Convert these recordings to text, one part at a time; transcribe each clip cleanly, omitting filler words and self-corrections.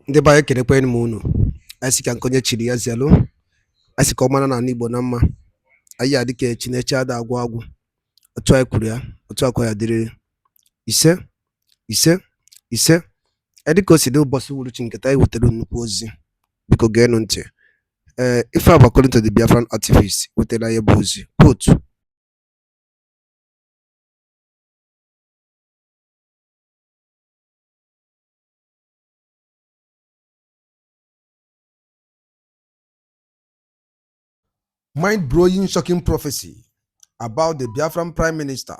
Ndị be anyị ekenekwanụ m unu. Anyị sị ka nkonye chiri ya zelu. Anyị sị ka ọ mara n'ala Igbo na mma. Anyị adị ka Chineke ada agwụ agwụ. Otu anyị kwuru ya, otu akwa ya dịrị. Ise, ise, ise. Anyị dịka o si dị ụbọchị uhuruchi nketa anyị wetara nnukwu ozi. Biko geenụ ntị. Ife a bụ according to the Biafran activist wetara ya bụ ozi. Quote. Mind-blowing, shocking prophecy about the Biafran Prime Minister,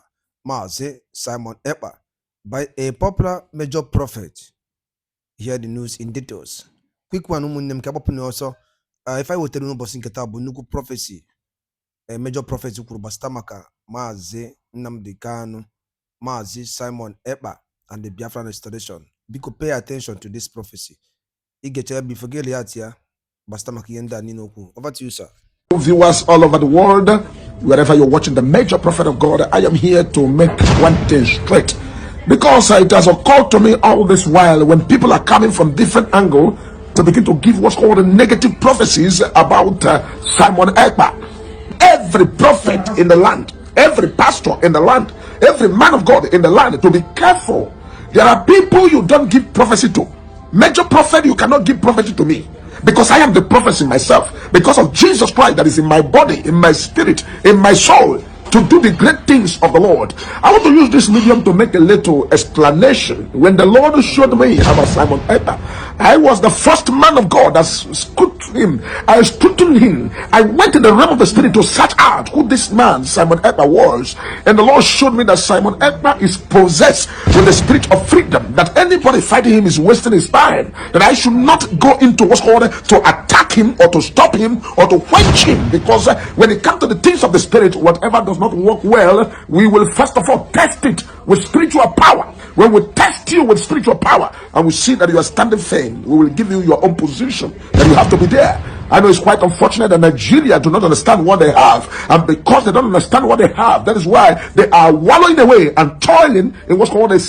Mazi Simon Ekpa, by a popular major prophet. Hear the news in details. Quick one, also. If I were to know Nuku prophecy, a major prophet Bastamaka, Mazi Nnamdi Kanu, Mazi Simon Ekpa, and the Biafran restoration. Because pay attention to this prophecy. Igecha be forget here. Bastamaka Yenda Ninoku. Over to you, sir. Viewers all over the world, wherever you're watching the major prophet of God, I am here to make one thing straight, because it has occurred to me all this while when people are coming from different angles to begin to give what's called negative prophecies about Simon Ekpa. Every prophet in the land, every pastor in the land, every man of God in the land, to be careful. There are people you don't give prophecy to. Major prophet, you cannot give prophecy to me, because I am the prophecy myself, because of Jesus Christ that is in my body, in my spirit, in my soul, to do the great things of the Lord. I want to use this medium to make a little explanation. When the Lord showed me about Simon Ekpa, I was the first man of God that scrutined him. I scrutined him. I went in the realm of the spirit to search out who this man Simon Ekpa was, and the Lord showed me that Simon Ekpa is possessed with the spirit of freedom, that anybody fighting him is wasting his time, that I should not go into what's called to attack him or to stop him or to quench him, because when it comes to the things of the spirit, whatever does not work well, we will first of all test it with spiritual power. When we test you with spiritual power and we see that you are standing firm, we will give you your own position, that you have to be there. I know it's quite unfortunate that Nigeria do not understand what they have, and because they don't understand what they have, that is why they are wallowing away and toiling in what's called the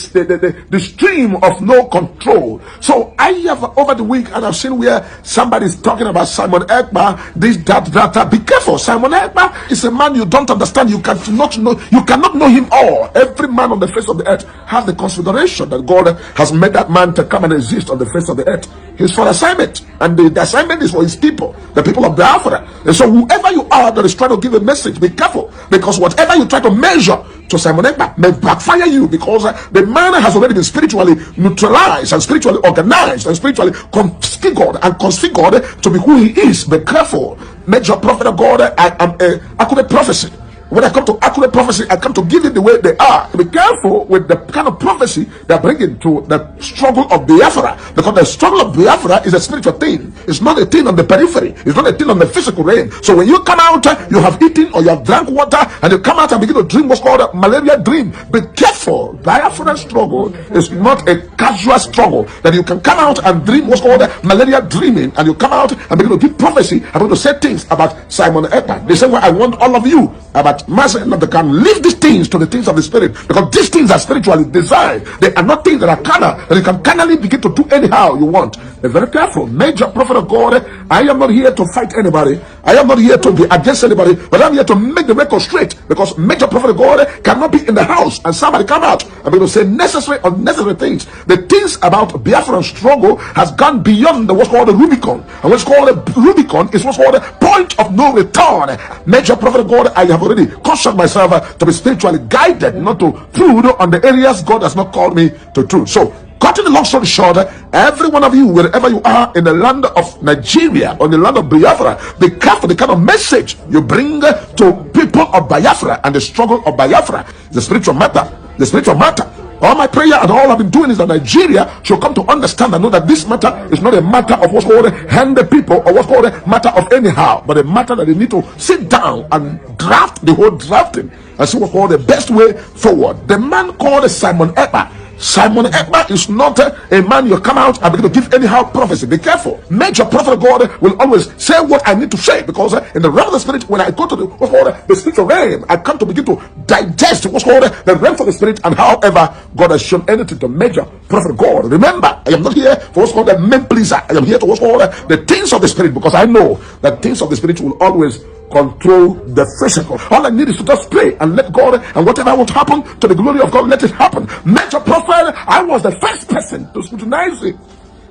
stream of no control. So I have over the week, and I've seen where somebody is talking about Simon Ekpa, this, that. Be careful. Simon Ekpa is a man you don't understand. You cannot know him all. Every man on the face of the earth has the consideration that God has made that man to come and exist on the face of the earth. He's for assignment, and the assignment is for his people, the people of BIAFRA. And so whoever you are that is trying to give a message, be careful, because whatever you try to measure to Simon Ekpa may backfire you, because the man has already been spiritually neutralized and spiritually organized and spiritually configured to be who he is. Be careful. Major prophet of God, I am a accurate prophecy. When I come to accurate prophecy, I come to give it the way they are. Be careful with the kind of prophecy that bring into the struggle of Biafra, because the struggle of Biafra is a spiritual thing. It's not a thing on the periphery. It's not a thing on the physical realm. So when you come out, you have eaten or you have drank water, and you come out and begin to dream what's called a malaria dream. Be careful. Biafra struggle is not a casual struggle that you can come out and dream what's called malaria dreaming, and you come out and begin to give prophecy. I'm going to say things about Simon Ekpa. The same way I want all of you about Master and they can leave these things to the things of the spirit, because these things are spiritually designed. They are not things that are carnal, that you can carnally begin to do anyhow you want. Be very careful. Major prophet of God, I am not here to fight anybody. I am not here to be against anybody, but I'm here to make the record straight, because major prophet of God cannot be in the house and somebody come out and be able to say necessary or unnecessary things. The things about Biafran struggle has gone beyond what's called the Rubicon, and what's called a Rubicon is what's called a point of no return. Major prophet of God, I have already cautioned myself to be spiritually guided, not to intrude on the areas God has not called me to intrude. So, cutting the long story short, every one of you, wherever you are in the land of Nigeria or in the land of Biafra, be careful the kind of message you bring to people of Biafra and the struggle of Biafra. The spiritual matter. The spiritual matter. All my prayer and all I've been doing is that Nigeria should come to understand and know that this matter is not a matter of what's called hand the people or what's called a matter of anyhow, but a matter that they need to sit down and draft the whole drafting and see what's called the best way forward. The man called Simon Ekpa Simon Ekpa is not a man you come out and begin to give anyhow prophecy. Be careful. Major prophet of God will always say what I need to say, because in the realm of the spirit, when I go to the spiritual realm, I come to begin to digest what's called the realm of the spirit, and however God has shown anything to major prophet of God. Remember, I am not here for what's called the men pleaser. I am here to what's called the things of the spirit, because I know that things of the spirit will always control the physical. All I need is to just pray and let God, and whatever will happen to the glory of God, let it happen. Major prophet, I was the first person to scrutinize him.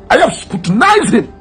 I have scrutinized him.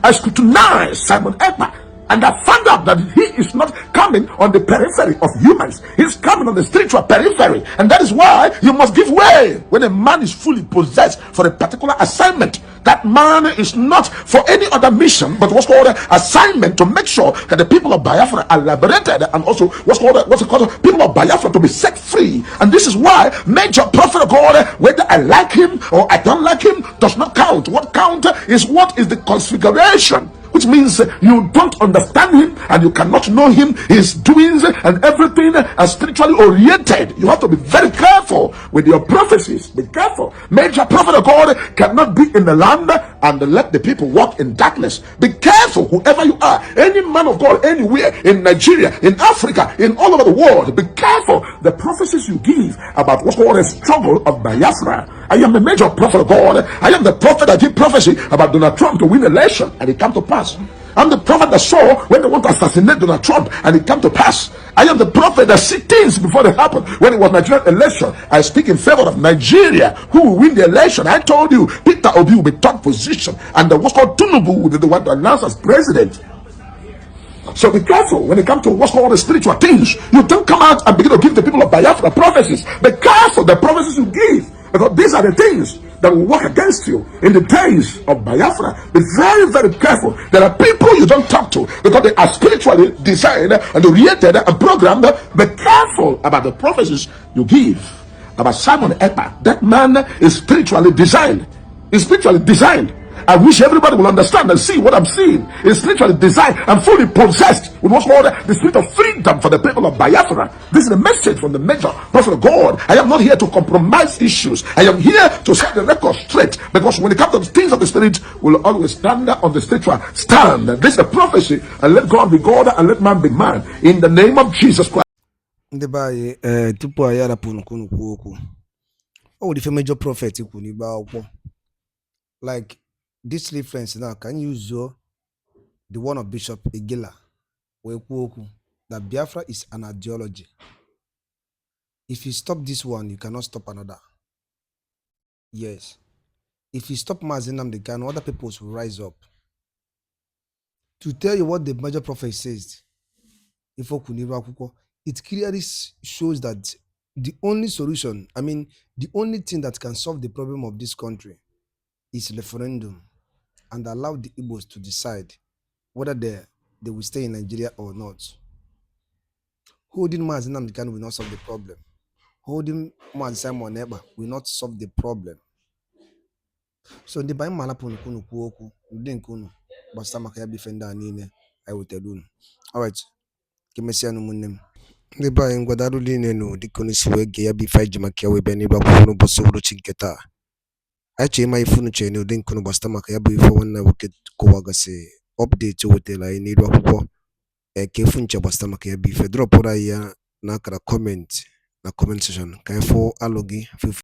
I scrutinized Simon Ekpa, and I found out that he is not coming on the periphery of humans. He's coming on the spiritual periphery, and that is why you must give way when a man is fully possessed for a particular assignment. That man is not for any other mission, but what's called assignment to make sure that the people of Biafra are liberated, and also what's it called people of Biafra to be set free. And this is why major prophet of God, whether I like him or I don't like him, does not count. What counts is what is the configuration, which means you don't understand him and you cannot know him, his doings and everything are spiritually oriented. You have to be very careful with your prophecies. Be careful. Major prophet of God cannot be in the land and let the people walk in darkness. Be careful, whoever you are, any man of God anywhere, in Nigeria, in Africa, in all over the world. Be careful the prophecies you give about what's called a struggle of Biafra. I am the major prophet of God. I am the prophet that give prophecy about Donald Trump to win election, and it come to pass. I'm the prophet that saw when they want to assassinate Donald Trump, and it come to pass. I am the prophet that see things before they happen. When it was Nigerian election, I speak in favor of Nigeria, who will win the election. I told you Peter Obi will be third position, and what's called Tinubu will be the one to announce as president. So be careful when it comes to what's called the spiritual things. You don't come out and begin to give the people of Biafra prophecies. Be careful the prophecies you give, because these are the things that will work against you in the days of Biafra. Be very, very careful. There are people you don't talk to because they are spiritually designed and oriented and programmed. Be careful about the prophecies you give about Simon Ekpa. That man is spiritually designed. He's spiritually designed. I wish everybody will understand and see what I'm seeing. It's spiritually designed and fully possessed with what's called the spirit of freedom for the people of Biafra. This is a message from the major prophet of God. I am not here to compromise issues. I am here to set the record straight, because when it comes to the things of the spirit, we'll always stand on the spiritual stand. This is a prophecy, and let God be God and let man be man. In the name of Jesus Christ. Ndị be anyị tupu anyị arapụ nnukwu okwu, ọ wụ ife major prophet ikwu n'igbe akwụkwọ. Like this reference now, can you use the one of Bishop Igila wee kwuo okwu that Biafra is an ideology. If you stop this one, you cannot stop another. Yes. If you stop Mazi Nnamdi Kanu, other people will rise up. To tell you what the major prophet says, it clearly shows that the only solution, the only thing that can solve the problem of this country is referendum, and allow the Igbos to decide whether they will stay in Nigeria or not. Holding Mazi Nnamdi Kanu will not solve the problem. Holding Mazi Simon Ekpa will not solve the problem. So the by malapu nkunu kuoku ndi nkunu basta maka ya bifenda niile I will tell you. All right. Kimesia no munem. Ndi by ngwadaru line no dikoni siwege ya bifa jimakia we beni ba kuno bosoro chinketa. Ache ma ifunu che no ndi nkunu basta maka ya bifa wana wicked kowagase update wotela ni ro akwụkwọ kefunche basta maka ya bifa drop ora ya na kara comment na comment section ka ifo alogi